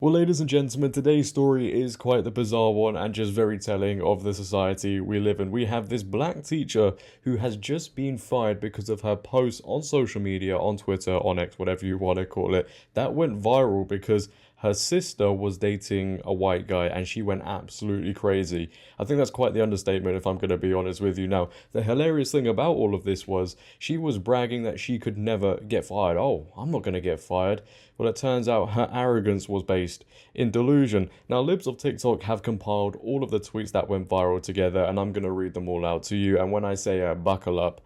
Well, ladies and gentlemen, today's story is quite the bizarre one and just very telling of the society we live in. We have this black teacher who has just been fired because of her posts on social media, on Twitter, on X, whatever you want to call it. That went viral because her sister was dating a white guy and she went absolutely crazy. I think that's quite the understatement if I'm going to be honest with you. Now, the hilarious thing about all of this was she was bragging that she could never get fired. Oh, I'm not going to get fired. Well, it turns out her arrogance was based in delusion. Now, libs of TikTok have compiled all of the tweets that went viral together, and I'm going to read them all out to you. And when I say buckle up,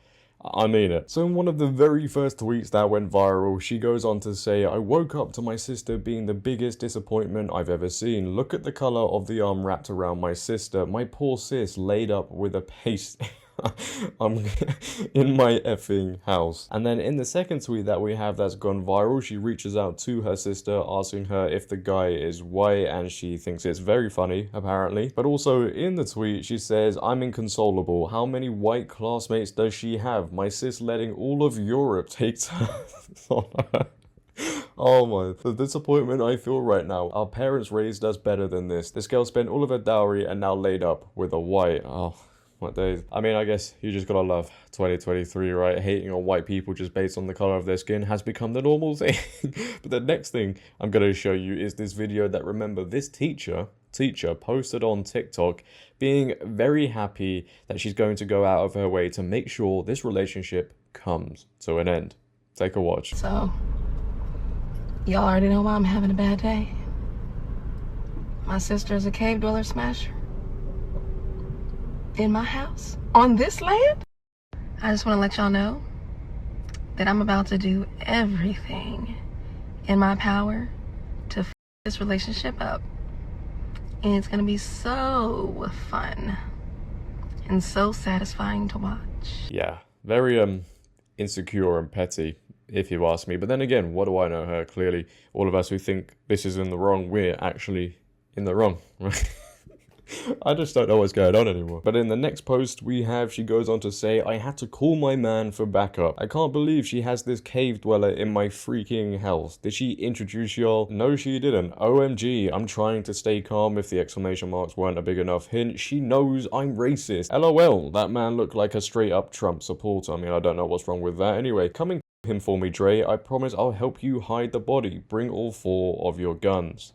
I mean it. So in one of the very first tweets that went viral, she goes on to say, I woke up to my sister being the biggest disappointment I've ever seen. Look at the colour of the arm wrapped around my sister. My poor sis laid up with a paste. I'm in my effing house. And then in the second tweet that we have that's gone viral, she reaches out to her sister asking her if the guy is white, and she thinks it's very funny apparently. But also in the tweet she says, I'm inconsolable. How many white classmates does she have? My sis letting all of Europe take turns on her. Oh my, the disappointment I feel right now. Our parents raised us better than this. This girl spent all of her dowry and now laid up with a white. Oh. What days? I mean, I guess you just gotta love 2023, right? Hating on white people just based on the color of their skin has become the normal thing. But the next thing I'm gonna show you is this video that, remember, this teacher posted on TikTok being very happy that she's going to go out of her way to make sure this relationship comes to an end. Take a watch. So, y'all already know why I'm having a bad day. My sister is a cave dweller smasher. In my house, on this land. I just want to let y'all know that I'm about to do everything in my power to f this relationship up. And it's gonna be so fun and so satisfying to watch. Yeah, very insecure and petty, if you ask me. But then again, what do I know her? Clearly, all of us who think this is in the wrong, we're actually in the wrong, right? I just don't know what's going on anymore. But in the next post we have, she goes on to say, I had to call my man for backup. I can't believe she has this cave dweller in my freaking house. Did she introduce y'all? No, she didn't. OMG, I'm trying to stay calm if the exclamation marks weren't a big enough hint. She knows I'm racist. LOL, that man looked like a straight up Trump supporter. I mean, I don't know what's wrong with that. Anyway, coming him for me, Dre. I promise I'll help you hide the body. Bring all 4 of your guns.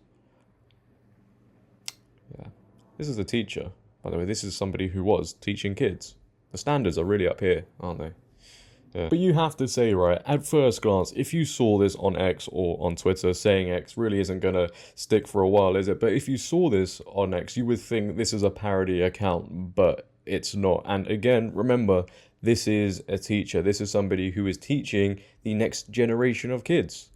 Yeah. This is a teacher, by the way. This is somebody who was teaching kids. The standards are really up here, aren't they? Yeah. But you have to say, right, at first glance, if you saw this on X or on Twitter, saying X really isn't going to stick for a while, is it? But if you saw this on X, you would think this is a parody account, but it's not. And again, remember, this is a teacher. This is somebody who is teaching the next generation of kids.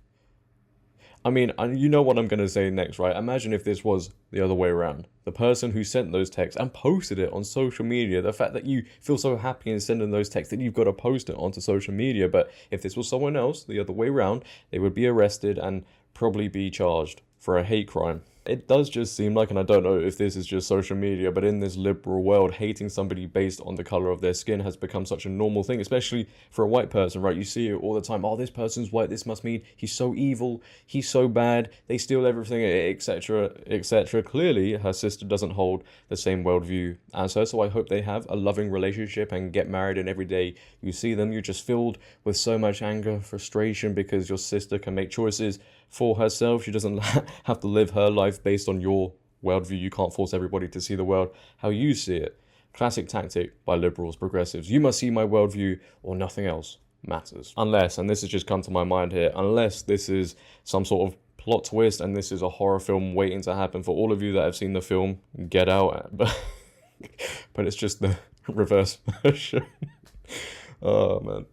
I mean, you know what I'm going to say next, right? Imagine if this was the other way around. The person who sent those texts and posted it on social media, the fact that you feel so happy in sending those texts that you've got to post it onto social media. But if this was someone else, the other way around, they would be arrested and probably be charged for a hate crime. It does just seem like, and I don't know if this is just social media, but in this liberal world, hating somebody based on the color of their skin has become such a normal thing, especially for a white person, right? You see it all the time. Oh, this person's white. This must mean he's so evil. He's so bad. They steal everything, etc., etc. Clearly, her sister doesn't hold the same worldview as her, so I hope they have a loving relationship and get married, and every day you see them, you're just filled with so much anger, frustration, because your sister can make choices for herself. She doesn't have to live her life based on your worldview. You can't force everybody to see the world how you see it. Classic tactic by liberals, progressives. You must see my worldview or nothing else matters. Unless, and this has just come to my mind here, unless this is some sort of plot twist and this is a horror film waiting to happen. For all of you that have seen the film, Get Out. But it's just the reverse version. Oh, man.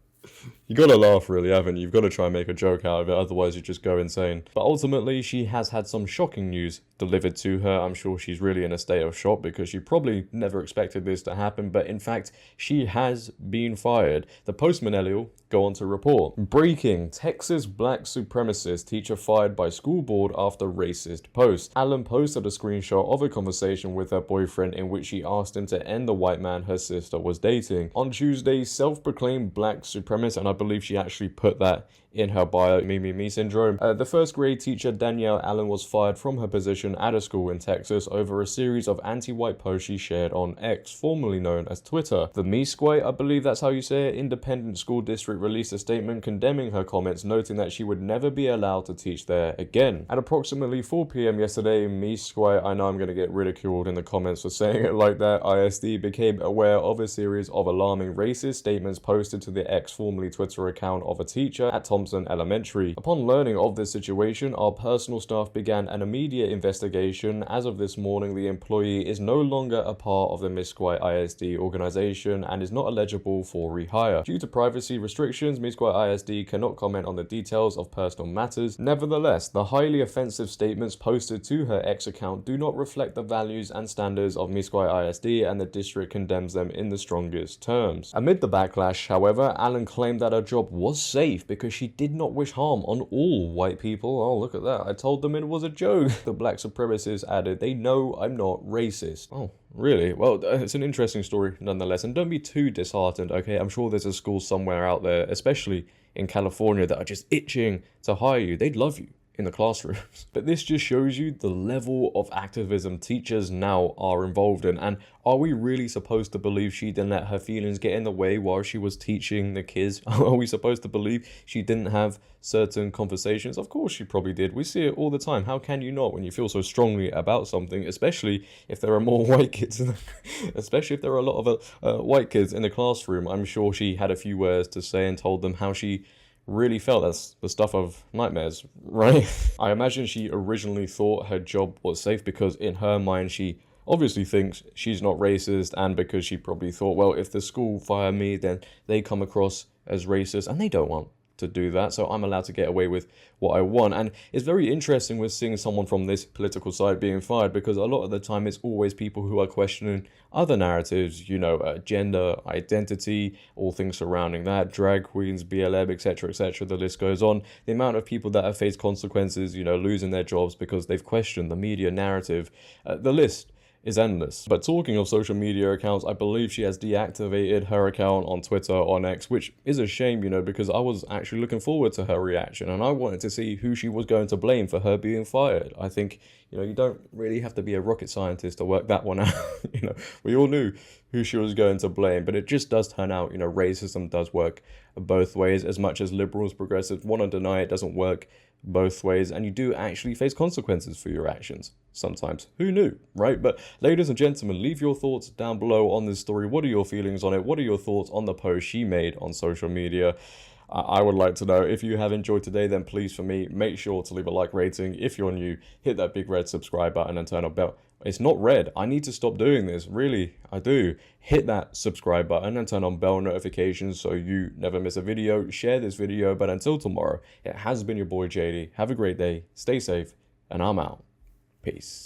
You gotta laugh, really, haven't you? You've got to try and make a joke out of it, otherwise you just go insane. But ultimately, she has had some shocking news delivered to her. I'm sure she's really in a state of shock because she probably never expected this to happen, but in fact, she has been fired. The Postman Elliot go on to report. Breaking: Texas black supremacist teacher fired by school board after racist post. Allen posted a screenshot of a conversation with her boyfriend in which she asked him to end the white man her sister was dating. On Tuesday, self-proclaimed black supremacist, and I believe she actually put that in her bio, me syndrome. The first grade teacher Danielle Allen was fired from her position at a school in Texas over a series of anti-white posts she shared on X, formerly known as Twitter. The Mesquite, I believe that's how you say it, independent school district released a statement condemning her comments, noting that she would never be allowed to teach there again. At approximately 4 p.m. yesterday, Mesquite, I know I'm going to get ridiculed in the comments for saying it like that, ISD became aware of a series of alarming racist statements posted to the X, formerly Twitter account of a teacher at Thompson Elementary. Upon learning of this situation, our personal staff began an immediate investigation. As of this morning, the employee is no longer a part of the Mesquite ISD organization and is not eligible for rehire. Due to privacy restrictions, Mesquite ISD cannot comment on the details of personal matters. Nevertheless, the highly offensive statements posted to her X account do not reflect the values and standards of Mesquite ISD, and the district condemns them in the strongest terms. Amid the backlash, however, Allen claimed that her job was safe because she did not wish harm on all white people. Oh, look at that. I told them it was a joke. The black supremacist added, "They know I'm not racist." Oh, really? Well, it's an interesting story nonetheless. And don't be too disheartened, okay? I'm sure there's a school somewhere out there, especially in California, that are just itching to hire you. They'd love you in the classrooms. But this just shows you the level of activism teachers now are involved in. And are we really supposed to believe she didn't let her feelings get in the way while she was teaching the kids? Are we supposed to believe she didn't have certain conversations? Of course she probably did. We see it all the time. How can you not when you feel so strongly about something, especially if there are more white kids, especially if there are a lot of white kids in the classroom? I'm sure she had a few words to say and told them how she really felt. That's the stuff of nightmares, right? I imagine she originally thought her job was safe because in her mind she obviously thinks she's not racist, and because she probably thought, well, if the school fire me, then they come across as racist and they don't want to do that, so I'm allowed to get away with what I want. And it's very interesting with seeing someone from this political side being fired, because a lot of the time it's always people who are questioning other narratives, gender, identity, all things surrounding that, drag queens, BLM, etc., etc., the list goes on. The amount of people that have faced consequences, losing their jobs because they've questioned the media narrative, the list is endless. But talking of social media accounts, I believe she has deactivated her account on Twitter, on X, which is a shame, because I was actually looking forward to her reaction and I wanted to see who she was going to blame for her being fired. I think, you don't really have to be a rocket scientist to work that one out. We all knew who she was going to blame, but it just does turn out, racism does work both ways. As much as liberals, progressives want to deny it, doesn't work both ways, and you do actually face consequences for your actions sometimes. Who knew, right? But ladies and gentlemen, leave your thoughts down below on this story. What are your feelings on it? What are your thoughts on the post she made on social media? I would like to know. If you have enjoyed today, then please, for me, make sure to leave a like rating. If you're new, hit that big red subscribe button and turn on bell. It's not red. I need to stop doing this. Really, I do. Hit that subscribe button and turn on bell notifications so you never miss a video. Share this video. But until tomorrow, it has been your boy JD. Have a great day. Stay safe. And I'm out. Peace.